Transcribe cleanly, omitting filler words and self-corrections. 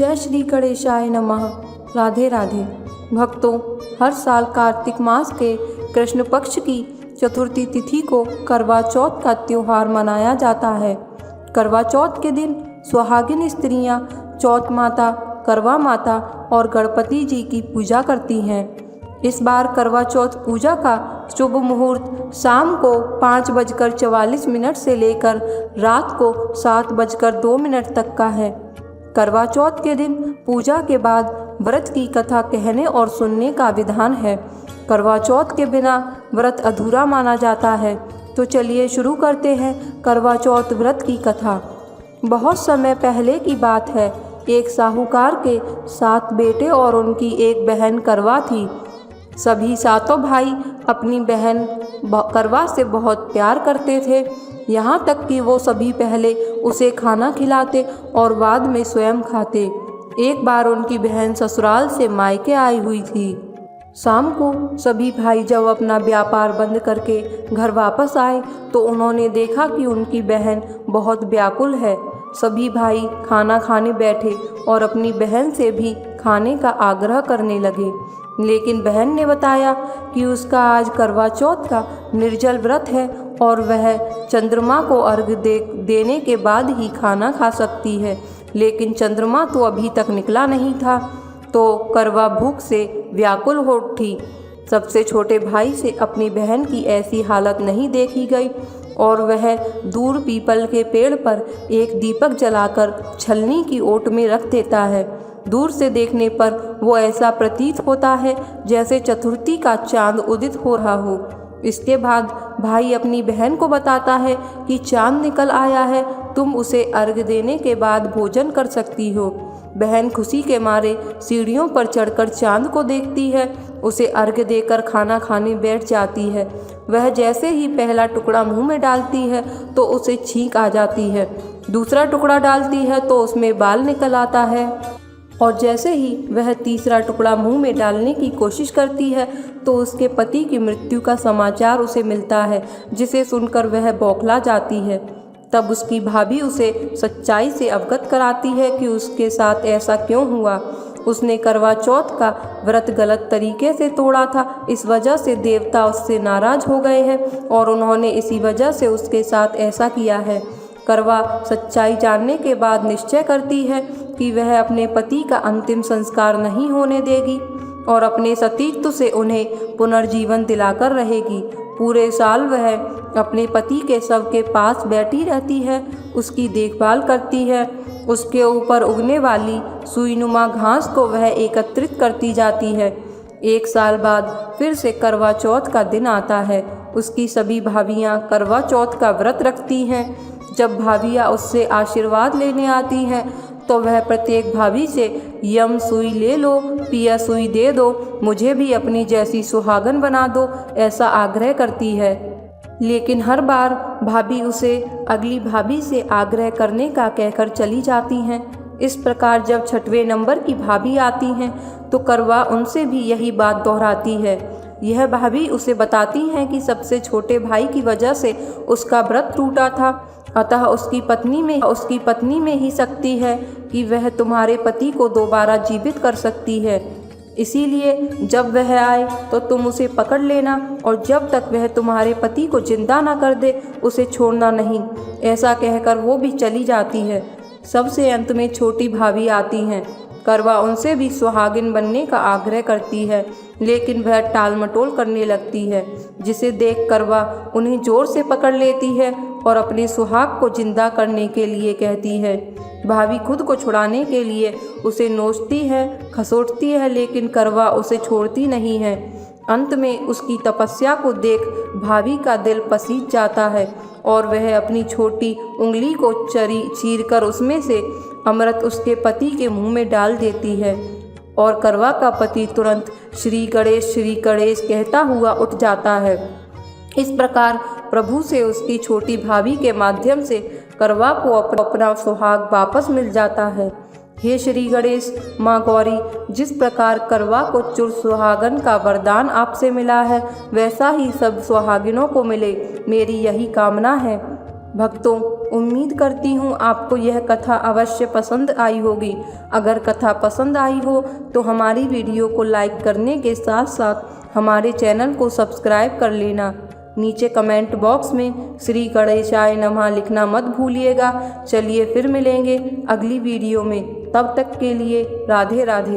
जय श्री गणेशाय नमः। राधे राधे। भक्तों, हर साल कार्तिक मास के कृष्ण पक्ष की चतुर्थी तिथि को करवा चौथ का त्योहार मनाया जाता है। करवा चौथ के दिन सुहागिन स्त्रियां चौथ माता, करवा माता और गणपति जी की पूजा करती हैं। इस बार करवा चौथ पूजा का शुभ मुहूर्त शाम को 5:44 से लेकर रात को 7:02 तक का है। करवा चौथ के दिन पूजा के बाद व्रत की कथा कहने और सुनने का विधान है। करवा चौथ के बिना व्रत अधूरा माना जाता है। तो चलिए शुरू करते हैं करवा चौथ व्रत की कथा। बहुत समय पहले की बात है। एक साहूकार के 7 बेटे और उनकी एक बहन करवा थी। सभी 7 भाई अपनी बहन करवा से बहुत प्यार करते थे, यहाँ तक कि वो सभी पहले उसे खाना खिलाते और बाद में स्वयं खाते। एक बार उनकी बहन ससुराल से मायके आई हुई थी। शाम को सभी भाई जब अपना व्यापार बंद करके घर वापस आए तो उन्होंने देखा कि उनकी बहन बहुत व्याकुल है। सभी भाई खाना खाने बैठे और अपनी बहन से भी खाने का आग्रह करने लगे, लेकिन बहन ने बताया कि उसका आज करवा चौथ का निर्जल व्रत है और वह चंद्रमा को अर्घ्य देने के बाद ही खाना खा सकती है। लेकिन चंद्रमा तो अभी तक निकला नहीं था, तो करवा भूख से व्याकुल हो उठी। सबसे छोटे भाई से अपनी बहन की ऐसी हालत नहीं देखी गई और वह दूर पीपल के पेड़ पर एक दीपक जलाकर छलनी की ओट में रख देता है। दूर से देखने पर वो ऐसा प्रतीत होता है जैसे चतुर्थी का चांद उदित हो रहा हो। इसके बाद भाई अपनी बहन को बताता है कि चांद निकल आया है, तुम उसे अर्घ्य देने के बाद भोजन कर सकती हो। बहन खुशी के मारे सीढ़ियों पर चढ़कर चांद को देखती है, उसे अर्घ्य देकर खाना खाने बैठ जाती है। वह जैसे ही पहला टुकड़ा मुंह में डालती है तो उसे छींक आ जाती है। दूसरा टुकड़ा डालती है तो उसमें बाल निकल आता है और जैसे ही वह तीसरा टुकड़ा मुंह में डालने की कोशिश करती है तो उसके पति की मृत्यु का समाचार उसे मिलता है, जिसे सुनकर वह बौखला जाती है। तब उसकी भाभी उसे सच्चाई से अवगत कराती है कि उसके साथ ऐसा क्यों हुआ। उसने करवा चौथ का व्रत गलत तरीके से तोड़ा था, इस वजह से देवता उससे नाराज हो गए हैं और उन्होंने इसी वजह से उसके साथ ऐसा किया है। करवा सच्चाई जानने के बाद निश्चय करती है कि वह अपने पति का अंतिम संस्कार नहीं होने देगी और अपने सतीत्व से उन्हें पुनर्जीवन दिलाकर रहेगी। पूरे साल वह अपने पति के शव के पास बैठी रहती है, उसकी देखभाल करती है। उसके ऊपर उगने वाली सुईनुमा घास को वह एकत्रित करती जाती है। 1 साल बाद फिर से करवा चौथ का दिन आता है। उसकी सभी भाभियाँ करवा चौथ का व्रत रखती हैं। जब भाभियाँ उससे आशीर्वाद लेने आती हैं तो वह प्रत्येक भाभी से यम सुई ले लो, पिया सुई दे दो, मुझे भी अपनी जैसी सुहागन बना दो, ऐसा आग्रह करती है। लेकिन हर बार भाभी उसे अगली भाभी से आग्रह करने का कहकर चली जाती हैं। इस प्रकार जब 6वें नंबर की भाभी आती हैं तो करवा उनसे भी यही बात दोहराती है। यह भाभी उसे बताती हैं कि सबसे छोटे भाई की वजह से उसका व्रत टूटा था, अतः उसकी पत्नी में ही शक्ति है कि वह तुम्हारे पति को दोबारा जीवित कर सकती है। इसीलिए जब वह आए तो तुम उसे पकड़ लेना और जब तक वह तुम्हारे पति को जिंदा ना कर दे उसे छोड़ना नहीं। ऐसा कहकर वो भी चली जाती है। सबसे अंत में छोटी भाभी आती हैं। करवा उनसे भी सुहागिन बनने का आग्रह करती है, लेकिन वह टाल मटोल करने लगती है, जिसे देख करवा उन्हें जोर से पकड़ लेती है और अपने सुहाग को जिंदा करने के लिए कहती है। भाभी खुद को छुड़ाने के लिए उसे नोचती है, खसोटती है, लेकिन करवा उसे छोड़ती नहीं है। अंत में उसकी तपस्या को देख भाभी का दिल पसीज जाता है और वह अपनी छोटी उंगली को चीरकर उसमें से अमृत उसके पति के मुंह में डाल देती है और करवा का पति तुरंत श्री गणेश कहता हुआ उठ जाता है। इस प्रकार प्रभु से उसकी छोटी भाभी के माध्यम से करवा को अपना सुहाग वापस मिल जाता है। हे श्री गणेश, माँ गौरी, जिस प्रकार करवा को चुर सुहागन का वरदान आपसे मिला है वैसा ही सब सुहागिनों को मिले, मेरी यही कामना है। भक्तों, उम्मीद करती हूँ आपको यह कथा अवश्य पसंद आई होगी। अगर कथा पसंद आई हो तो हमारी वीडियो को लाइक करने के साथ साथ हमारे चैनल को सब्सक्राइब कर लेना। नीचे कमेंट बॉक्स में श्री गणेशाय नमः लिखना मत भूलिएगा। चलिए फिर मिलेंगे अगली वीडियो में, तब तक के लिए राधे राधे।